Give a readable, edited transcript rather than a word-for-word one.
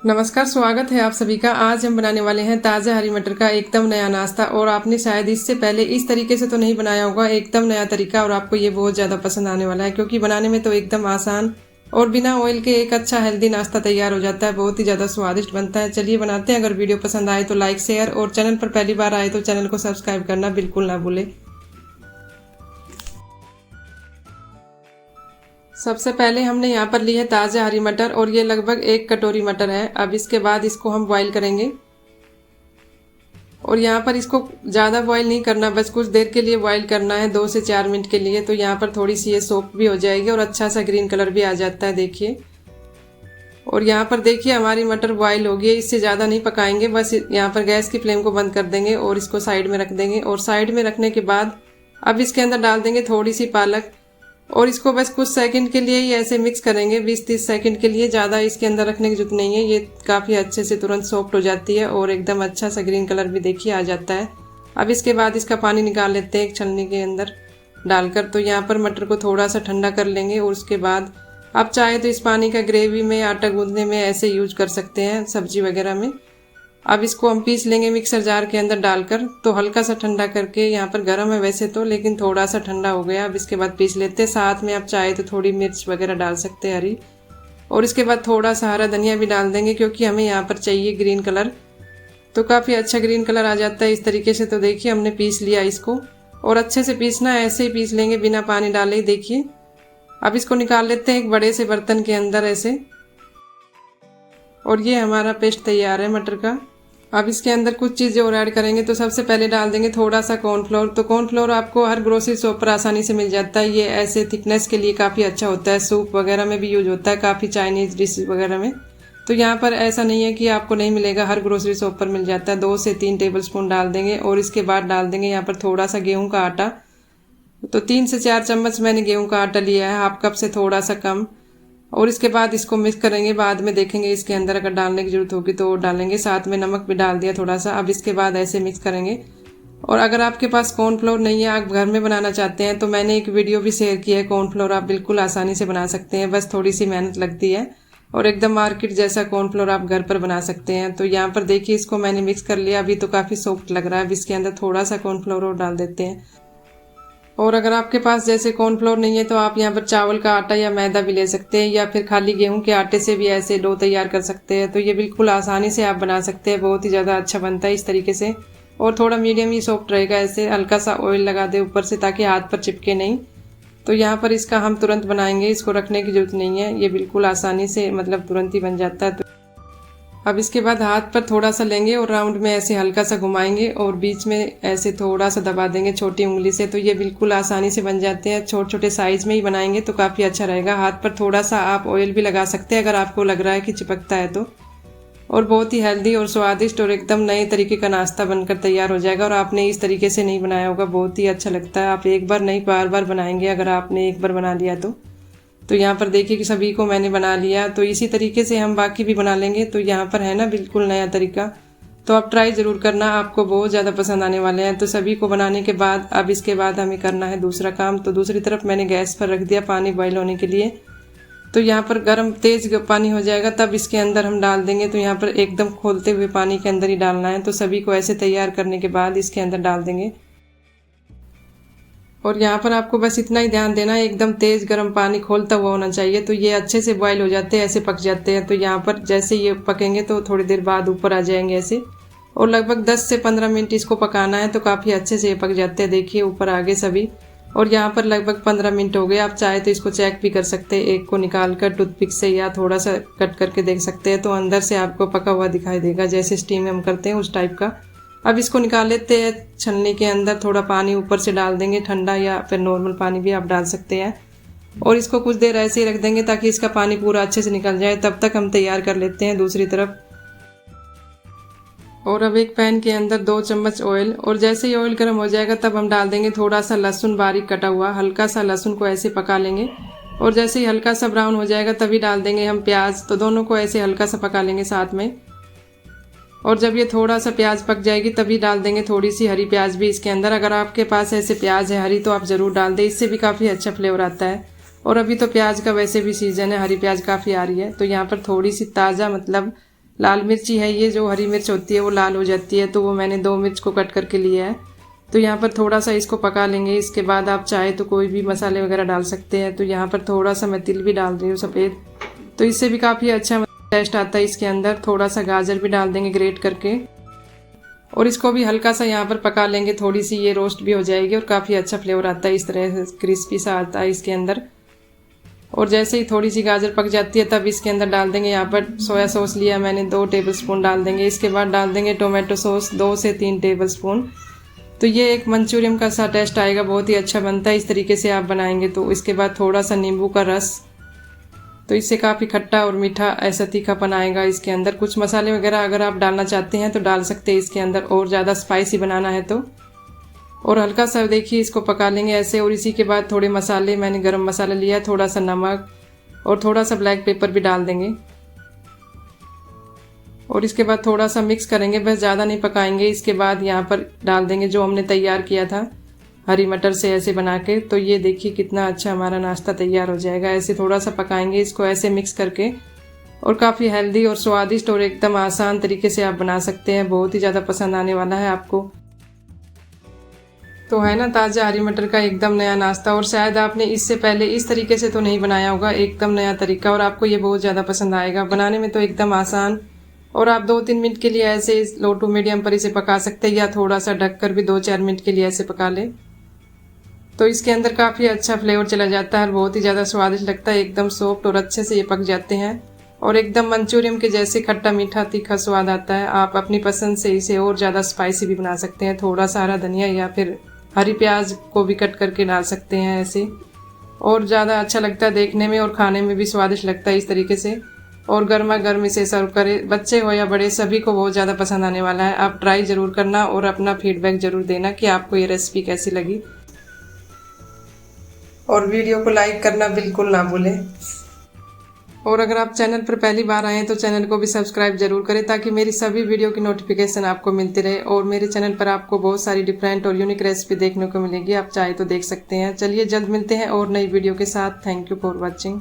नमस्कार, स्वागत है आप सभी का। आज हम बनाने वाले हैं ताज़ा हरी मटर का एकदम नया नाश्ता। और आपने शायद इससे पहले इस तरीके से तो नहीं बनाया होगा, एकदम नया तरीका। और आपको ये बहुत ज़्यादा पसंद आने वाला है क्योंकि बनाने में तो एकदम आसान और बिना ऑयल के एक अच्छा हेल्दी नाश्ता तैयार हो जाता है। बहुत ही ज़्यादा स्वादिष्ट बनता है। चलिए बनाते हैं। अगर वीडियो पसंद आए तो लाइक शेयर, और चैनल पर पहली बार आए तो चैनल को सब्सक्राइब करना बिल्कुल ना भूलें। सबसे पहले हमने यहाँ पर ली है ताज़ा हरी मटर, और ये लगभग 1 कटोरी मटर है। अब इसके बाद इसको हम बॉईल करेंगे। और यहाँ पर इसको ज़्यादा बॉईल नहीं करना, बस कुछ देर के लिए बॉईल करना है, 2 से 4 मिनट के लिए। तो यहाँ पर थोड़ी सी ये सॉफ्ट भी हो जाएगी और अच्छा सा ग्रीन कलर भी आ जाता है, देखिए। और यहाँ पर देखिए हमारी मटर बॉईल हो गई है। इससे ज़्यादा नहीं पकाएंगे, बस यहाँ पर गैस की फ्लेम को बंद कर देंगे और इसको साइड में रख देंगे। और साइड में रखने के बाद अब इसके अंदर डाल देंगे थोड़ी सी पालक, और इसको बस कुछ सेकंड के लिए ही ऐसे मिक्स करेंगे, 20-30 सेकंड के लिए। ज़्यादा इसके अंदर रखने की जरूरत नहीं है। ये काफ़ी अच्छे से तुरंत सॉफ्ट हो जाती है और एकदम अच्छा सा ग्रीन कलर भी देखिए आ जाता है। अब इसके बाद इसका पानी निकाल लेते हैं एक छलनी के अंदर डालकर। तो यहाँ पर मटर को थोड़ा सा ठंडा कर लेंगे, और उसके बाद आप चाहे तो इस पानी का ग्रेवी में, आटा गूंदने में ऐसे यूज कर सकते हैं, सब्जी वगैरह में। अब इसको हम पीस लेंगे मिक्सर जार के अंदर डालकर। तो हल्का सा ठंडा करके, यहाँ पर गर्म है वैसे तो, लेकिन थोड़ा सा ठंडा हो गया। अब इसके बाद पीस लेते हैं। साथ में आप चाहे तो थोड़ी मिर्च वगैरह डाल सकते हैं हरी, और इसके बाद थोड़ा सा हरा धनिया भी डाल देंगे क्योंकि हमें यहाँ पर चाहिए ग्रीन कलर। तो काफ़ी अच्छा ग्रीन कलर आ जाता है इस तरीके से। तो देखिए हमने पीस लिया इसको, और अच्छे से पीसना है, ऐसे ही पीस लेंगे बिना पानी डाले ही, देखिए। अब इसको निकाल लेते हैं एक बड़े से बर्तन के अंदर ऐसे। और ये हमारा पेस्ट तैयार है मटर का। अब इसके अंदर कुछ चीज़ें और ऐड करेंगे। तो सबसे पहले डाल देंगे थोड़ा सा कॉर्नफ्लोर। तो कॉर्नफ्लोर आपको हर ग्रोसरी शॉप पर आसानी से मिल जाता है। ये ऐसे थिकनेस के लिए काफ़ी अच्छा होता है, सूप वगैरह में भी यूज होता है, काफ़ी चाइनीज़ डिश वगैरह में। तो यहाँ पर ऐसा नहीं है कि आपको नहीं मिलेगा, हर ग्रोसरी शॉप पर मिल जाता है। 2 से 3 टेबलस्पून डाल देंगे। और इसके बाद डाल देंगे यहाँ पर थोड़ा सा गेहूँ का आटा। तो 3 से 4 चम्मच मैंने गेहूँ का आटा लिया है, हाफ कप से थोड़ा सा कम। और इसके बाद इसको मिक्स करेंगे। बाद में देखेंगे इसके अंदर अगर डालने की जरूरत होगी तो डालेंगे। साथ में नमक भी डाल दिया थोड़ा सा। अब इसके बाद ऐसे मिक्स करेंगे। और अगर आपके पास कॉर्नफ्लोर नहीं है, आप घर में बनाना चाहते हैं, तो मैंने एक वीडियो भी शेयर किया है। कॉर्नफ्लोर आप बिल्कुल आसानी से बना सकते हैं, बस थोड़ी सी मेहनत लगती है। और एकदम मार्केट जैसा कॉर्नफ्लोर आप घर पर बना सकते हैं। तो यहाँ पर देखिए इसको मैंने मिक्स कर लिया। अभी तो काफ़ी सॉफ्ट लग रहा है। अब इसके अंदर थोड़ा सा कॉर्नफ्लोर और डाल देते हैं। और अगर आपके पास जैसे कॉर्नफ्लोर नहीं है तो आप यहाँ पर चावल का आटा या मैदा भी ले सकते हैं, या फिर खाली गेहूं के आटे से भी ऐसे डो तैयार कर सकते हैं। तो ये बिल्कुल आसानी से आप बना सकते हैं, बहुत ही ज़्यादा अच्छा बनता है इस तरीके से। और थोड़ा मीडियम ही सॉफ्ट रहेगा। ऐसे हल्का सा ऑयल लगा दे ऊपर से ताकि हाथ पर चिपके नहीं। तो यहाँ पर इसका हम तुरंत बनाएंगे, इसको रखने की जरूरत नहीं है। ये बिल्कुल आसानी से मतलब तुरंत ही बन जाता है। अब इसके बाद हाथ पर थोड़ा सा लेंगे और राउंड में ऐसे हल्का सा घुमाएंगे, और बीच में ऐसे थोड़ा सा दबा देंगे छोटी उंगली से। तो ये बिल्कुल आसानी से बन जाते हैं। छोटे छोटे साइज में ही बनाएंगे तो काफ़ी अच्छा रहेगा। हाथ पर थोड़ा सा आप ऑयल भी लगा सकते हैं अगर आपको लग रहा है कि चिपकता है तो। और बहुत ही हेल्दी और स्वादिष्ट और एकदम नए तरीके का नाश्ता बनकर तैयार हो जाएगा। और आपने इस तरीके से नहीं बनाया होगा, बहुत ही अच्छा लगता है। आप एक बार नहीं, बार बार बनाएंगे अगर आपने एक बार बना लिया तो यहाँ पर देखिए कि सभी को मैंने बना लिया। तो इसी तरीके से हम बाकी भी बना लेंगे। तो यहाँ पर है ना बिल्कुल नया तरीका। तो आप ट्राई ज़रूर करना, आपको बहुत ज़्यादा पसंद आने वाले हैं। तो सभी को बनाने के बाद अब इसके बाद हमें करना है दूसरा काम। तो दूसरी तरफ मैंने गैस पर रख दिया पानी बॉईल होने के लिए। तो यहाँ पर गर्म तेज़ पानी हो जाएगा तब इसके अंदर हम डाल देंगे। तो यहाँ पर एकदम खोलते हुए पानी के अंदर ही डालना है। तो सभी को ऐसे तैयार करने के बाद इसके अंदर डाल देंगे। और यहाँ पर आपको बस इतना ही ध्यान देना है, एकदम तेज़ गर्म पानी खोलता हुआ होना चाहिए। तो ये अच्छे से बॉईल हो जाते हैं, ऐसे पक जाते हैं। तो यहाँ पर जैसे ये पकेंगे तो थोड़ी देर बाद ऊपर आ जाएंगे ऐसे। और लगभग 10 से 15 मिनट इसको पकाना है। तो काफ़ी अच्छे से ये पक जाते हैं, देखिए ऊपर आ गए सभी। और यहाँ पर लगभग 15 मिनट हो गए। आप चाहे तो इसको चेक भी कर सकते हैं, एक को निकाल कर टूथपिक से या थोड़ा सा कट करके देख सकते हैं। तो अंदर से आपको पका हुआ दिखाई देगा, जैसे स्टीम हम करते हैं उस टाइप का। अब इसको निकाल लेते हैं छलनी के अंदर। थोड़ा पानी ऊपर से डाल देंगे, ठंडा या फिर नॉर्मल पानी भी आप डाल सकते हैं। और इसको कुछ देर ऐसे ही रख देंगे ताकि इसका पानी पूरा अच्छे से निकल जाए। तब तक हम तैयार कर लेते हैं दूसरी तरफ। और अब एक पैन के अंदर 2 चम्मच ऑयल, और जैसे ही ऑयल गर्म हो जाएगा तब हम डाल देंगे थोड़ा सा लहसुन बारीक कटा हुआ। हल्का सा लहसुन को ऐसे पका लेंगे, और जैसे ही हल्का सा ब्राउन हो जाएगा तभी डाल देंगे हम प्याज। तो दोनों को ऐसे हल्का सा पका लेंगे साथ में। और जब ये थोड़ा सा प्याज पक जाएगी तभी डाल देंगे थोड़ी सी हरी प्याज भी इसके अंदर। अगर आपके पास ऐसे प्याज है हरी तो आप ज़रूर डाल दें, इससे भी काफ़ी अच्छा फ्लेवर आता है। और अभी तो प्याज का वैसे भी सीज़न है, हरी प्याज काफ़ी आ रही है। तो यहाँ पर थोड़ी सी ताज़ा मतलब लाल मिर्ची है, ये जो हरी मिर्च होती है वो लाल हो जाती है, तो वो मैंने 2 मिर्च को कट करके लिया है। तो यहाँ पर थोड़ा सा इसको पका लेंगे। इसके बाद आप चाहे तो कोई भी मसाले वगैरह डाल सकते हैं। तो यहाँ पर थोड़ा सा मैं तिल भी डाल रही हूँ सफ़ेद, तो इससे भी काफ़ी अच्छा टेस्ट आता है इसके अंदर। थोड़ा सा गाजर भी डाल देंगे ग्रेट करके, और इसको भी हल्का सा यहाँ पर पका लेंगे। थोड़ी सी ये रोस्ट भी हो जाएगी और काफ़ी अच्छा फ्लेवर आता है, इस तरह से क्रिस्पी सा आता है इसके अंदर। और जैसे ही थोड़ी सी गाजर पक जाती है तब इसके अंदर डाल देंगे, यहाँ पर सोया सॉस लिया मैंने 2 टेबलस्पून डाल देंगे। इसके बाद डाल देंगे टोमेटो सॉस 2 से 3 टेबलस्पून। तो ये एक मंचूरियन का सा टेस्ट आएगा, बहुत ही अच्छा बनता है इस तरीके से आप बनाएंगे तो। इसके बाद थोड़ा सा नींबू का रस, तो इससे काफ़ी खट्टा और मीठा ऐसा तीखापन आएगा इसके अंदर। कुछ मसाले वगैरह अगर आप डालना चाहते हैं तो डाल सकते हैं इसके अंदर, और ज़्यादा स्पाइसी बनाना है तो। और हल्का सा देखिए इसको पका लेंगे ऐसे। और इसी के बाद थोड़े मसाले, मैंने गरम मसाला लिया, थोड़ा सा नमक और थोड़ा सा ब्लैक पेपर भी डाल देंगे। और इसके बाद थोड़ा सा मिक्स करेंगे, बस ज़्यादा नहीं पकाएंगे। इसके बाद यहाँ पर डाल देंगे जो हमने तैयार किया था हरी मटर से ऐसे बना के। तो ये देखिए कितना अच्छा हमारा नाश्ता तैयार हो जाएगा। ऐसे थोड़ा सा पकाएंगे इसको ऐसे मिक्स करके, और काफ़ी हेल्दी और स्वादिष्ट और एकदम आसान तरीके से आप बना सकते हैं। बहुत ही ज़्यादा पसंद आने वाला है आपको। तो है ना ताज़ा हरी मटर का एकदम नया नाश्ता, और शायद आपने इससे पहले इस तरीके से तो नहीं बनाया होगा, एकदम नया तरीका, और आपको ये बहुत ज़्यादा पसंद आएगा। बनाने में तो एकदम आसान, और आप 2-3 मिनट के लिए ऐसे लो टू मीडियम पर इसे पका सकते हैं, या थोड़ा सा ढककर भी 2-4 मिनट के लिए ऐसे पका लें। तो इसके अंदर काफ़ी अच्छा फ्लेवर चला जाता है और बहुत ही ज़्यादा स्वादिष्ट लगता है। एकदम सॉफ्ट और अच्छे से ये पक जाते हैं, और एकदम मंचूरियन के जैसे खट्टा मीठा तीखा स्वाद आता है। आप अपनी पसंद से इसे और ज़्यादा स्पाइसी भी बना सकते हैं। थोड़ा सा हरा धनिया या फिर हरी प्याज को भी कट करके डाल सकते हैं ऐसे, और ज़्यादा अच्छा लगता है देखने में, और खाने में भी स्वादिष्ट लगता है इस तरीके से। और गर्मा गर्म इसे सर्व करें, बच्चे हो या बड़े सभी को बहुत ज़्यादा पसंद आने वाला है। आप ट्राई ज़रूर करना और अपना फीडबैक ज़रूर देना कि आपको ये रेसिपी कैसी लगी, और वीडियो को लाइक करना बिल्कुल ना भूलें। और अगर आप चैनल पर पहली बार आए हैं तो चैनल को भी सब्सक्राइब जरूर करें, ताकि मेरी सभी वीडियो की नोटिफिकेशन आपको मिलती रहे। और मेरे चैनल पर आपको बहुत सारी डिफरेंट और यूनिक रेसिपी देखने को मिलेगी, आप चाहे तो देख सकते हैं। चलिए जल्द मिलते हैं और नई वीडियो के साथ। Thank you for watching.